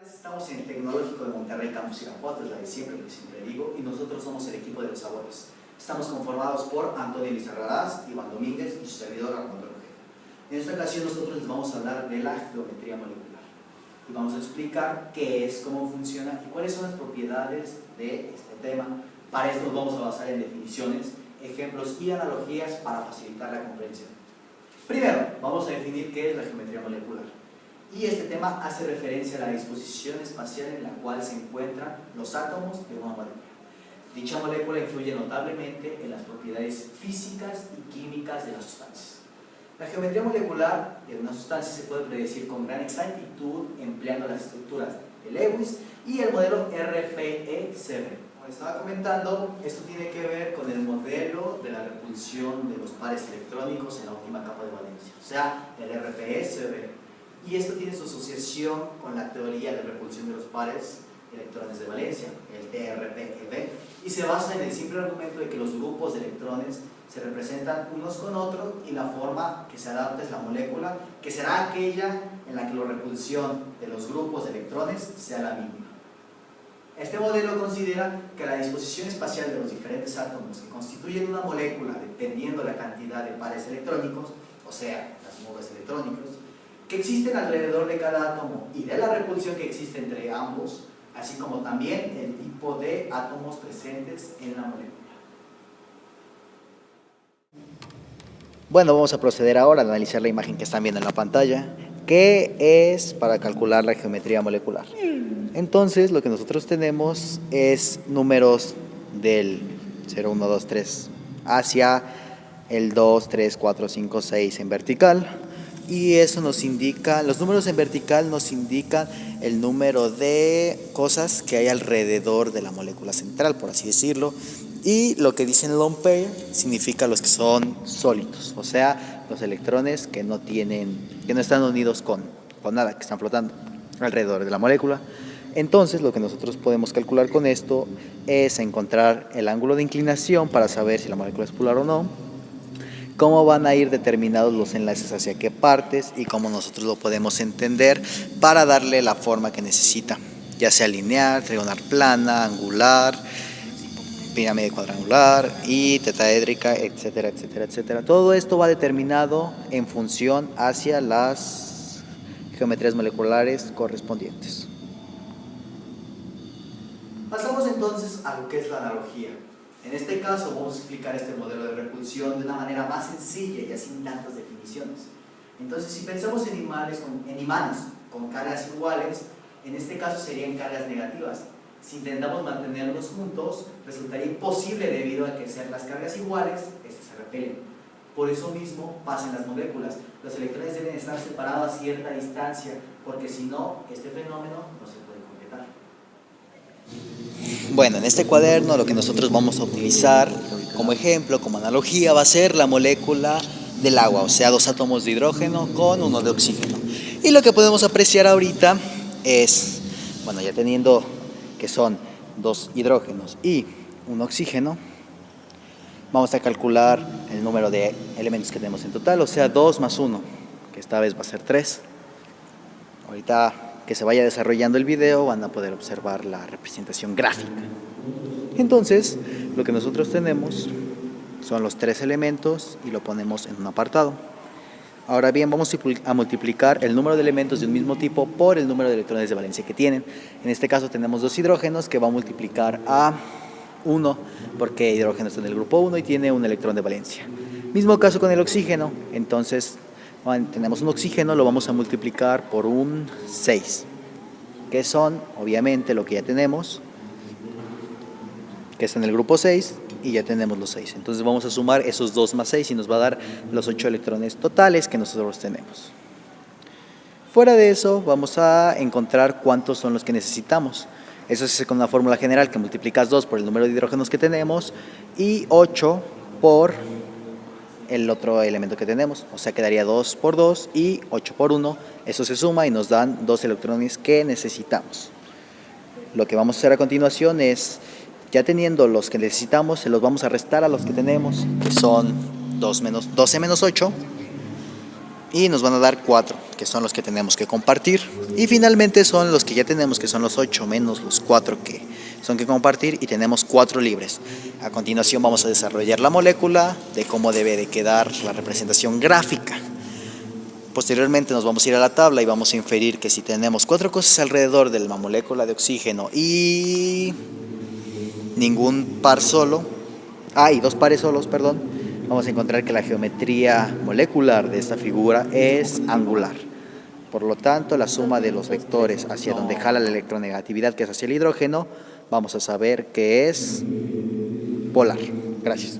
Estamos en el Tecnológico de Monterrey, Campus Irapuato, es la de siempre, lo que siempre digo, y nosotros somos el equipo de los abuelos. Estamos conformados por Antonio Lizarraraz, Iván Domínguez y su servidor Armando Rogero. En esta ocasión nosotros les vamos a hablar de la geometría molecular y vamos a explicar qué es, cómo funciona y cuáles son las propiedades de este tema. Para esto nos vamos a basar en definiciones, ejemplos y analogías para facilitar la comprensión. Primero, vamos a definir qué es la geometría molecular. Y este tema hace referencia a la disposición espacial en la cual se encuentran los átomos de una molécula. Dicha molécula influye notablemente en las propiedades físicas y químicas de las sustancias. La geometría molecular de una sustancia se puede predecir con gran exactitud empleando las estructuras de Lewis y el modelo RFE-CB. Como estaba comentando, esto tiene que ver con el modelo de la repulsión de los pares electrónicos en la última capa de valencia, o sea, el RFE-CB. Y esto tiene su asociación con la teoría de repulsión de los pares electrones de valencia, el TRPEB, y se basa en el simple argumento de que los grupos de electrones se representan unos con otros y la forma que se adapta es la molécula, que será aquella en la que la repulsión de los grupos de electrones sea la mínima. Este modelo considera que la disposición espacial de los diferentes átomos que constituyen una molécula, dependiendo de la cantidad de pares electrónicos, o sea, las nubes electrónicos, que existen alrededor de cada átomo y de la repulsión que existe entre ambos, así como también el tipo de átomos presentes en la molécula. Bueno, vamos a proceder ahora a analizar la imagen que están viendo en la pantalla, que es para calcular la geometría molecular. Entonces, lo que nosotros tenemos es números del 0, 1, 2, 3 hacia el 2, 3, 4, 5, 6 en vertical. Y eso nos indica, los números en vertical nos indican el número de cosas que hay alrededor de la molécula central, por así decirlo. Y lo que dicen lone pair significa los que son sólidos, o sea, los electrones que no están unidos con nada, que están flotando alrededor de la molécula. Entonces, lo que nosotros podemos calcular con esto es encontrar el ángulo de inclinación para saber si la molécula es polar o no, cómo van a ir determinados los enlaces hacia qué partes y cómo nosotros lo podemos entender para darle la forma que necesita, ya sea lineal, trigonal plana, angular, pirámide cuadrangular y tetraédrica, etcétera, etcétera, etcétera. Todo esto va determinado en función hacia las geometrías moleculares correspondientes. Pasamos entonces a lo que es la analogía. En este caso vamos a explicar este modelo de repulsión de una manera más sencilla y sin tantas definiciones. Entonces, si pensamos en imanes con cargas iguales, en este caso serían cargas negativas. Si intentamos mantenerlos juntos, resultaría imposible debido a que ser las cargas iguales, estas se repelen. Por eso mismo pasa en las moléculas. Los electrones deben estar separados a cierta distancia, porque si no, este fenómeno no se puede completar. Bueno, en este cuaderno lo que nosotros vamos a utilizar como ejemplo, como analogía, va a ser la molécula del agua, o sea, 2 átomos de hidrógeno con 1 de oxígeno. Y lo que podemos apreciar ahorita es, bueno, ya teniendo que son 2 hidrógenos y 1 oxígeno, vamos a calcular el número de elementos que tenemos en total, o sea, 2 más 1, que esta vez va a ser 3. Ahorita que se vaya desarrollando el video van a poder observar la representación gráfica. Entonces, lo que nosotros tenemos son los 3 elementos y lo ponemos en un apartado. Ahora bien, vamos a multiplicar el número de elementos de un mismo tipo por el número de electrones de valencia que tienen. En este caso tenemos 2 hidrógenos que va a multiplicar a 1 porque hidrógeno está en el grupo 1 y tiene un electrón de valencia. Mismo caso con el oxígeno, entonces tenemos un oxígeno, lo vamos a multiplicar por un 6, que son obviamente lo que ya tenemos, que está en el grupo 6, y ya tenemos los 6. Entonces vamos a sumar esos 2 más 6 y nos va a dar los 8 electrones totales que nosotros tenemos. Fuera de eso, vamos a encontrar cuántos son los que necesitamos. Eso se hace con una fórmula general que multiplicas 2 por el número de hidrógenos que tenemos y 8 por el otro elemento que tenemos. O sea, quedaría 2 por 2 y 8 por 1. Eso se suma y nos dan 2 electrones que necesitamos. Lo que vamos a hacer a continuación es, ya teniendo los que necesitamos, se los vamos a restar a los que tenemos, que son 12 menos 8, y nos van a dar 4, que son los que tenemos que compartir. Y finalmente son los que ya tenemos, que son los 8 menos los 4 que son que compartir, y tenemos 4 libres. A continuación vamos a desarrollar la molécula, de cómo debe de quedar la representación gráfica. Posteriormente nos vamos a ir a la tabla y vamos a inferir que si tenemos 4 cosas alrededor de la molécula de oxígeno y ningún par solo, y 2 pares solos, perdón, vamos a encontrar que la geometría molecular de esta figura es angular. Por lo tanto, la suma de los vectores hacia donde jala la electronegatividad, que es hacia el hidrógeno, vamos a saber que es polar. Gracias.